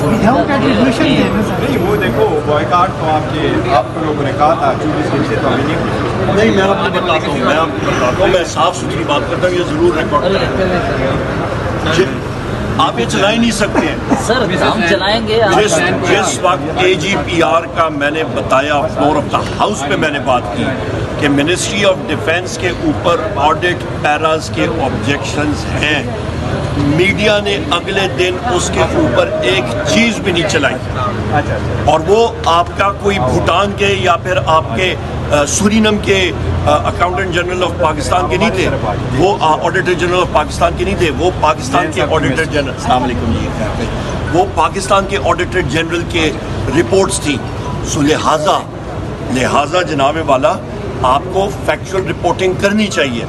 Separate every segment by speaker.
Speaker 1: Without attribution देना sir.
Speaker 2: नहीं वो देखो बॉयकॉट तो आपको लोगों ने कहा था 24 दिन से, तो अभी नहीं।
Speaker 3: नहीं मैं आपको बताता हूँ, मैं साफ सुथरी बात करता हूँ, ये ज़रूर रिकॉर्ड करें। आप ये चला ही नहीं सकते हैं
Speaker 4: सर, हम चलाएंगे।
Speaker 3: जिस वक्त AGPR का मैंने बताया, फ्लोर ऑफ द हाउस पे मैंने बात की कि मिनिस्ट्री ऑफ डिफेंस के ऊपर ऑडिट पैराज के ऑब्जेक्शंस हैं, मीडिया ने अगले दिन उसके ऊपर एक चीज़ भी नहीं चलाई। और वो आपका कोई भूटान के या फिर आपके सूरीनम के अकाउंटेंट जनरल ऑफ पाकिस्तान के नहीं थे, वो ऑडिटर जनरल ऑफ पाकिस्तान के नहीं थे, वो पाकिस्तान के ऑडिटर जनरल, अस्सलाम वालेकुम जी, वो पाकिस्तान के ऑडिटर जनरल के रिपोर्ट्स थी। सो लिहाजा जनाब वाला आपको फैक्चुअल रिपोर्टिंग करनी चाहिए।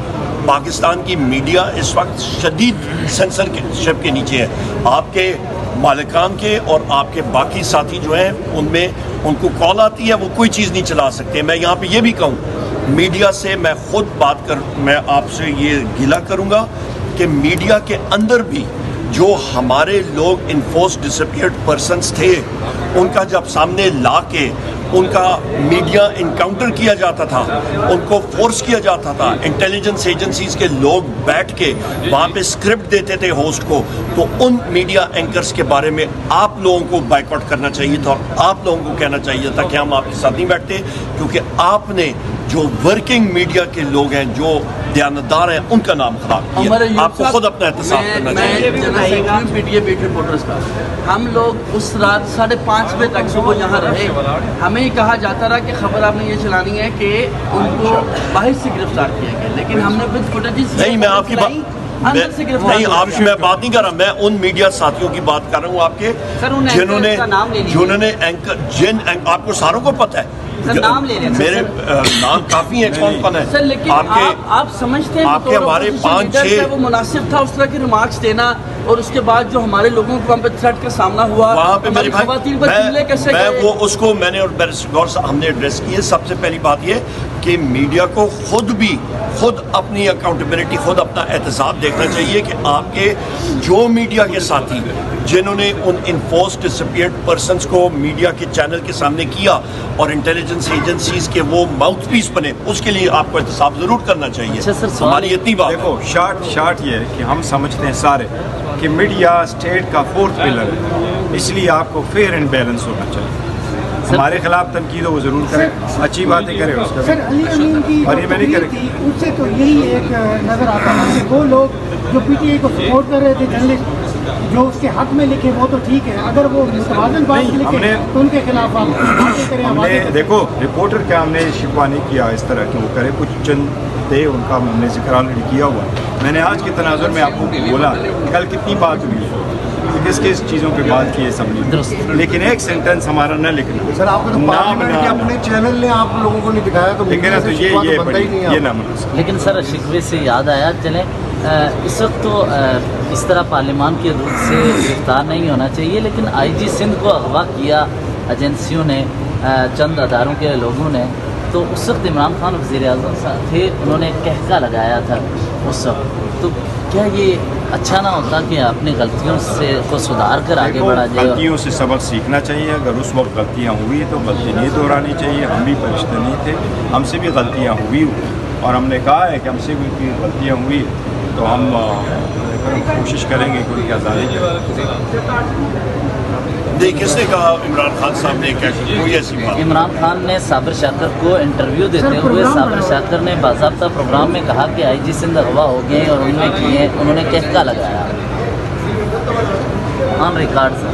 Speaker 3: पाकिस्तान की मीडिया इस वक्त शदीद सेंसरशिप के नीचे है। आपके मालिकान के और आपके बाकी साथी जो हैं उनमें उनको कॉल आती है, वो कोई चीज़ नहीं चला सकते। मैं यहाँ पे ये भी कहूँ मीडिया से, मैं खुद मैं आपसे ये गिला करूँगा कि मीडिया के अंदर भी जो हमारे लोग इन्फोर्स डिसअपीयर्ड पर्सन्स थे, उनका जब सामने ला के उनका मीडिया इनकाउंटर किया जाता था, उनको फोर्स किया जाता था, इंटेलिजेंस एजेंसीज के लोग बैठ के वहाँ पे स्क्रिप्ट देते थे होस्ट को, तो उन मीडिया एंकर्स के बारे में आप लोगों को बाइकआउट करना चाहिए था, आप लोगों को कहना चाहिए था कि हम आपके साथ नहीं बैठते, क्योंकि आपने जो वर्किंग मीडिया के लोग हैं, जो दयानतदार हैं, उनका नाम खराब किया। आपको खुद अपना एहतसाब करना चाहिए।
Speaker 5: रिपोर्टर्स का हम लोग उस रात 5:30 बजे तक सुबह यहाँ रहे। हमें कहा जाता रहा कि खबर आपने ये चलानी है कि उनको बाहर से गिरफ्तार किया गया, लेकिन हमने विद फुटेजेस
Speaker 3: नहीं, मैं आपकी बात नहीं, आपसे मैं बात नहीं कर रहा, मैं उन मीडिया साथियों की बात कर रहा हूँ आपके जिन्होंने आपको सारों को पता है
Speaker 5: सर, नाम ले रहे हैं
Speaker 3: मेरे नाम काफी है, कौन है
Speaker 5: सर, लेकिन आप समझते हैं
Speaker 3: आपके हमारे 5-6
Speaker 5: वो मुनासिब था उस तरह के रिमार्क्स देना, और उसके बाद जो हमारे लोगों को वहाँ पे थ्रेट का सामना हुआ
Speaker 3: वहाँ पे मेरे भाई मैं वो उसको मैंने और गौर हमने एड्रेस की है। सबसे पहली बात ये कि मीडिया को खुद अपनी अकाउंटेबिलिटी, खुद अपना एहतसाब देखना चाहिए कि आपके जो मीडिया के साथी जिन्होंने उन इन्फोर्स डिसअपीयर्ड पर्सन्स को मीडिया के चैनल के सामने किया और इंटेलिजेंस एजेंसीज के वो माउथ पीस बने, उसके लिए आपको एहतसाब जरूर करना चाहिए। हमारी इतनी बात
Speaker 2: देखो शार्ट ये है कि हम समझते हैं सारे कि मीडिया स्टेट का 4th पिलर है, इसलिए आपको फेयर एंड बैलेंस होना चाहिए। हमारे खिलाफ तनकीद वो जरूर करें, अच्छी बातें करें उसका
Speaker 1: सर अली अमीन की
Speaker 2: और ये मैं नहीं करेंगे
Speaker 1: उनसे तो यही एक नजर आता है कि वो लोग जो PTI को सपोर्ट कर रहे थे, जर्नलिस्ट जो उसके हक में लिखे वो तो ठीक है, अगर वो मुतवाज़िन बात लिखे तो उनके खिलाफ आप बातें करें।
Speaker 2: हमने देखो रिपोर्टर का हमने शिकवा नहीं किया इस तरह कि वो करे, कुछ चंद थे उनका हमने जिक्र ऑलरेडी किया हुआ। मैंने आज के तनाजुर में आपको बोला कल कितनी बात हुई, किस किस चीज़ों पे बात की है सबने, लेकिन एक सेंटेंस हमारा न लिखना।
Speaker 6: सर आपको तो पार्लियामेंट के अपने चैनल ने आप लोगों को नहीं दिखाया, तो
Speaker 2: लेकिन तो ये ना मुनासिब।
Speaker 4: लेकिन सर शिकवे से याद आया, चलें इस वक्त तो इस तरह पार्लियामान के रूल से गिरफ्तार नहीं होना चाहिए, लेकिन IG सिंध को अगवा किया एजेंसियों ने, चंद अदारों के लोगों ने, तो उस वक्त इमरान खान वज़ीर आज़म साहब थे, उन्होंने कहका लगाया था उस वक्त। तो क्या ये अच्छा ना होता कि अपनी गलतियों से को सुधार कर आगे बढ़ा जाए?
Speaker 2: गलतियों से सबक सीखना चाहिए। अगर उस वक्त गलतियाँ हुई तो गलती नहीं दोहरानी चाहिए। हम भी फरिश्ते नहीं थे, हमसे भी गलतियाँ हुई और हमने कहा है कि हमसे भी गलतियाँ हुई तो हम कोशिश करेंगे कि उनकी आज़ादी
Speaker 3: नहीं। किसने कहा इमरान खान साहब ने कोई ऐसी बात?
Speaker 4: इमरान खान ने साबिर शाकर को इंटरव्यू देते हुए साबिर शाकर ने बाज़ाब्ता प्रोग्राम में कहा कि IG सिंध अगवा हो गए और उनमें किए, उन्होंने कहका लगाया ऑन रिकॉर्ड सर।